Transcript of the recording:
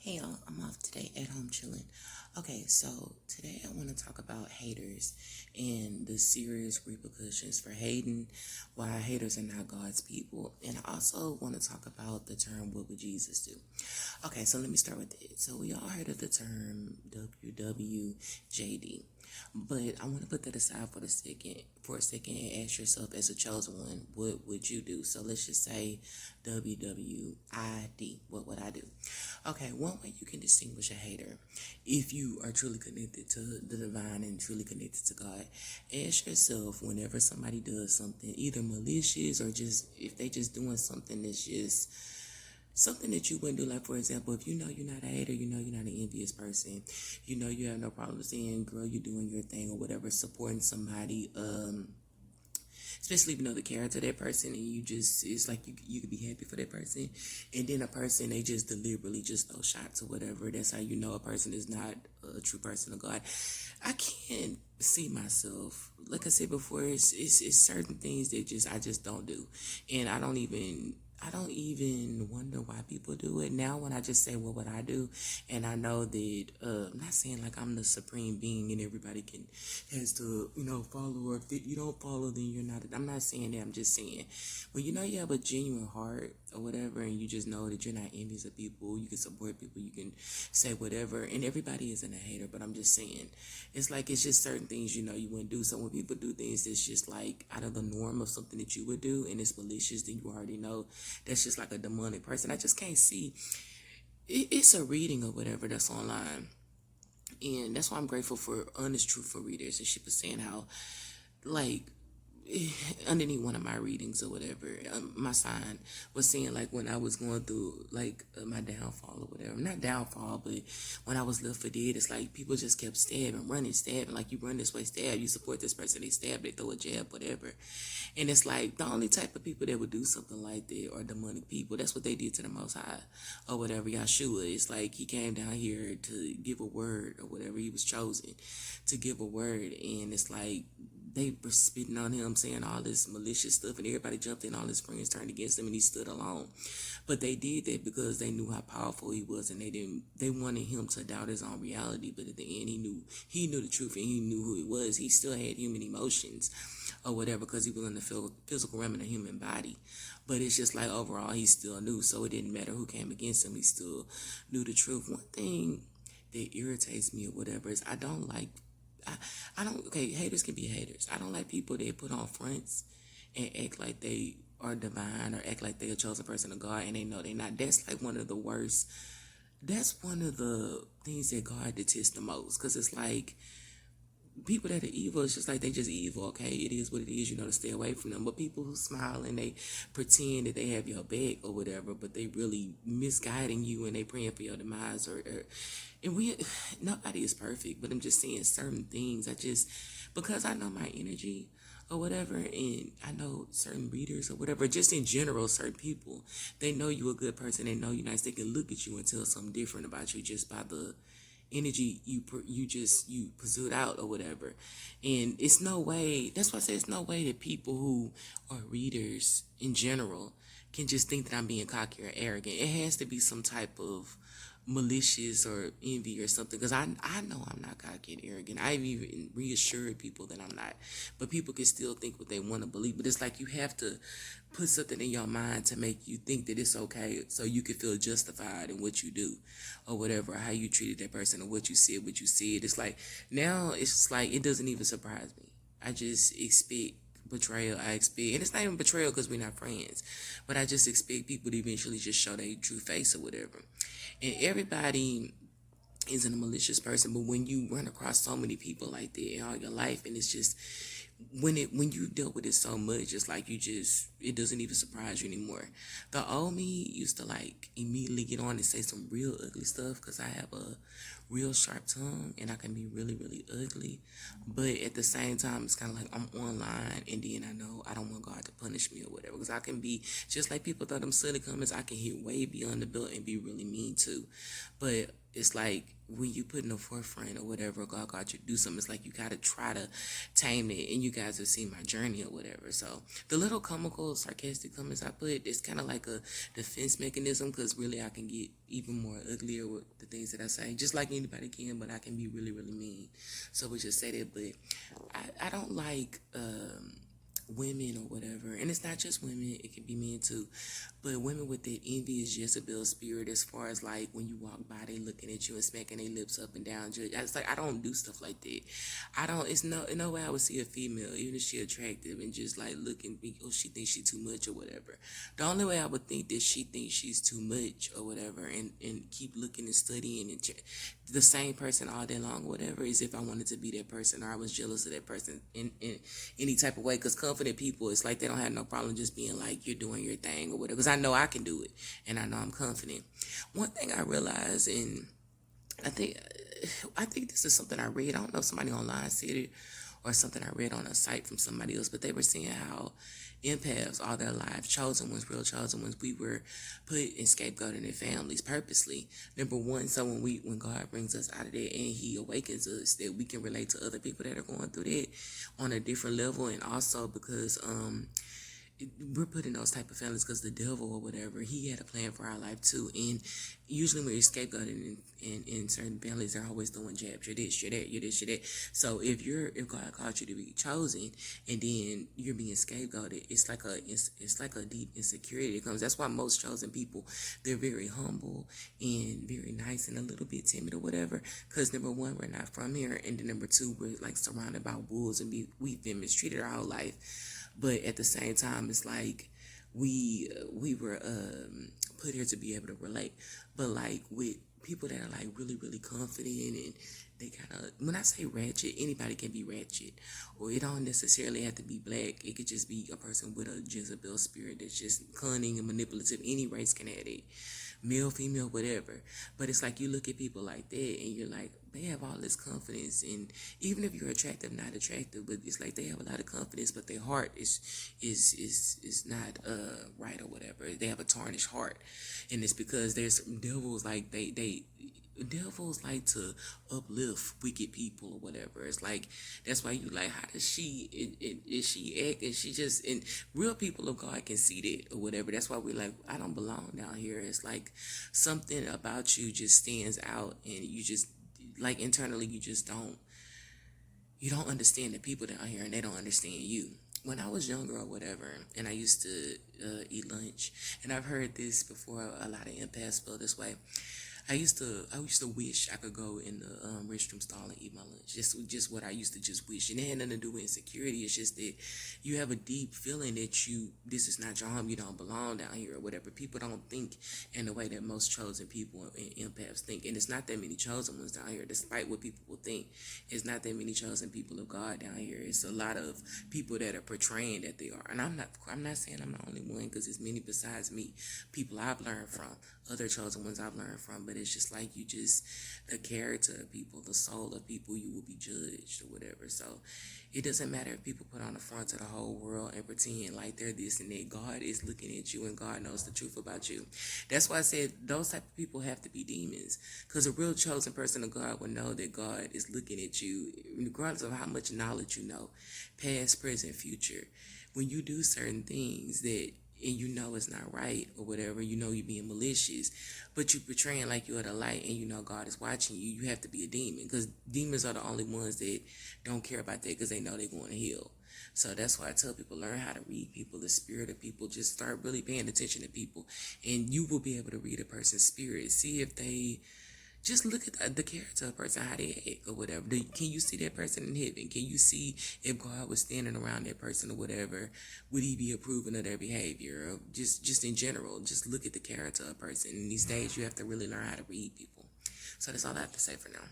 Hey y'all, I'm off today at home chilling. Okay, so today I want to talk about haters and the serious repercussions for hating, why haters are not God's people, and I also want to talk about the term "What would Jesus do?" Okay, so let me start with it. So we all heard of the term WWJD, but I want to put that aside for a second, and ask yourself, as a chosen one, what would you do? So let's just say WWID. What would I do? Okay, one way you can distinguish a hater, if you are truly connected to the divine and truly connected to God, ask yourself whenever somebody does something, either malicious or just if they just doing something that's just something that you wouldn't do. Like, for example, if you know you're not a hater, you know you're not an envious person, you know you have no problem saying, girl, you're doing your thing or whatever, supporting somebody, especially if you know the character of that person, and you just, it's like you could be happy for that person, and then a person, they just deliberately just throw shots or whatever. That's how you know a person is not a true person of God. I can't see myself, like I said before, it's certain things that I just don't do, and I don't even wonder why people do it. Now when I just say what would I do, and I know that I'm not saying like I'm the supreme being and everybody has to follow, or if you don't follow then you're not. I'm not saying that. I'm just saying, when you have a genuine heart or whatever, and you just know that you're not envious of people, you can support people, you can say whatever, and everybody isn't a hater, but I'm just saying, it's just certain things you wouldn't do. So when people do things that's just like out of the norm of something that you would do, and it's malicious, then you already know that's just like a demonic person. I just can't see it's a reading or whatever that's online, and that's why I'm grateful for honest, truthful readers. And she was saying how, like, underneath one of my readings or whatever, my sign was saying, like, when I was going through like my downfall or whatever, not downfall, but when I was left for dead, it's like people just kept stabbing, running, stabbing. Like, you run this way, stab, you support this person, they stab, they throw a jab, whatever. And it's like the only type of people that would do something like that are demonic people. That's what they did to the Most High or whatever. Yahshua, it's like he came down here to give a word or whatever. He was chosen to give a word, and it's like they were spitting on him, saying all this malicious stuff, and everybody jumped in. All his friends turned against him, and he stood alone. But they did that because they knew how powerful he was, and they wanted him to doubt his own reality. But at the end, he knew the truth, and he knew who he was. He still had human emotions or whatever, because he was in the physical realm of the human body. But it's just like overall, he still knew. So it didn't matter who came against him. He still knew the truth. One thing that irritates me or whatever is I don't like I don't, okay, haters can be haters. I don't like people that put on fronts and act like they are divine, or act like they're a chosen person of God, and they know they're not. That's like one of the worst. That's one of the things that God detests the most, because it's like people that are evil, it's just like they just evil. Okay, it is what it is, to stay away from them. But people who smile and they pretend that they have your back or whatever, but they really misguiding you, and they praying for your demise, and nobody is perfect, but I'm just saying certain things. Because I know my energy or whatever, and I know certain readers or whatever, just in general, certain people, they know you a good person, they know you nice, they can look at you and tell something different about you just by the energy you pursued out or whatever. And it's no way, that's why I say it's no way that people who are readers in general can just think that I'm being cocky or arrogant. It has to be some type of malicious or envy or something, because I know I'm not cocky and arrogant. I've even reassured people that I'm not, but people can still think what they want to believe. But it's like you have to put something in your mind to make you think that it's okay, so you can feel justified in what you do or whatever, how you treated that person or what you said. It's like now it's just like it doesn't even surprise me. I just expect betrayal. I expect, and it's not even betrayal because we're not friends, but I just expect people to eventually just show their true face or whatever. And everybody isn't a malicious person, but when you run across so many people like that in all your life, and it's just when you dealt with it so much, it's like it doesn't even surprise you anymore. The old me used to like immediately get on and say some real ugly stuff, because I have a real sharp tongue and I can be really, really ugly. But at the same time, it's kind of like I'm online, and then I know I don't want God to punish me or whatever, because I can be just like people thought them silly comments. I can hit way beyond the belt and be really mean too. But it's like when you put in the forefront or whatever, God got you to do something, it's like you gotta try to tame it. And you guys have seen my journey or whatever. So the little comical, sarcastic comments I put, it's kind of like a defense mechanism, because really I can get even more uglier with the things that I say, just like anybody can, but I can be really, really mean. So we just say that. But I don't like women or whatever, and it's not just women, it can be men too, but women with that envious Jezebel spirit, as far as like when you walk by, they looking at you and smacking their lips up and down. It's like, I don't do stuff like that. I don't, it's no way I would see a female, even if she attractive, and just like looking, oh, she thinks she too much or whatever. The only way I would think that she thinks she's too much or whatever, and keep looking and studying and the same person all day long or whatever, is if I wanted to be that person, or I was jealous of that person in any type of way. Because confident people, it's like they don't have no problem just being like, you're doing your thing or whatever, because I know I can do it, and I know I'm confident. One thing I realized, and I think this is something I read, I don't know if somebody online said it or something I read on a site from somebody else, but they were saying how empaths all their lives, chosen ones, real chosen ones, we were put in scapegoating their families purposely. Number one, so when God brings us out of that and he awakens us, that we can relate to other people that are going through that on a different level. And also because we're put in those type of families because the devil or whatever, he had a plan for our life too. And usually when you're scapegoating in certain families, they're always throwing jabs. You're this, you're that, you're this, you're that. So if God called you to be chosen, and then you're being scapegoated, it's like a deep insecurity that comes. That's why most chosen people, they're very humble and very nice and a little bit timid or whatever. Because number one, we're not from here, and then number two, we're like surrounded by wolves, and we've been mistreated our whole life. But at the same time, it's like we were put here to be able to relate. But like with people that are like really, really confident, and they kind of, when I say ratchet, anybody can be ratchet, or it don't necessarily have to be black. It could just be a person with a Jezebel spirit that's just cunning and manipulative. Any race can have it, male, female, whatever. But it's like you look at people like that and you're like, they have all this confidence, and even if you're attractive, not attractive, but it's like they have a lot of confidence, but their heart is not right or whatever. They have a tarnished heart, and it's because there's devils like devils like to uplift wicked people or whatever. It's like, that's why you like, how does she is she act, and she just, and real people of God can see that or whatever. That's why we're like, I don't belong down here. It's like something about you just stands out, and you just like internally you don't understand the people down here, and they don't understand you. When I was younger or whatever, and I used to eat lunch, and I've heard this before, a lot of empaths feel this way. I used to wish I could go in the restroom stall and eat my lunch. Just what I used to just wish. And it had nothing to do with insecurity. It's just that you have a deep feeling that this is not your home. You don't belong down here or whatever. People don't think in the way that most chosen people and empaths think. And it's not that many chosen ones down here, despite what people will think. It's not that many chosen people of God down here. It's a lot of people that are portraying that they are. And I'm not saying I'm the only one, because there's many besides me, people I've learned from, other chosen ones I've learned from. But it's just like the character of people, the soul of people, you will be judged or whatever. So it doesn't matter if people put on the front of the whole world and pretend like they're this and that. God is looking at you, and God knows the truth about you. That's why I said those type of people have to be demons, because a real chosen person of God will know that God is looking at you, regardless of how much knowledge you know, past, present, future. When you do certain things that, and you know it's not right or whatever, you know you're being malicious, but you're portraying like you're the light, and you know God is watching you, you have to be a demon, because demons are the only ones that don't care about that, because they know they're going to hell. So that's why I tell people, learn how to read people, the spirit of people. Just start really paying attention to people, and you will be able to read a person's spirit. See if they, just look at the character of a person, how they act or whatever. Can you see that person in heaven? Can you see if God was standing around that person or whatever? Would he be approving of their behavior? Or just in general, just look at the character of a person. In these days, you have to really learn how to read people. So that's all I have to say for now.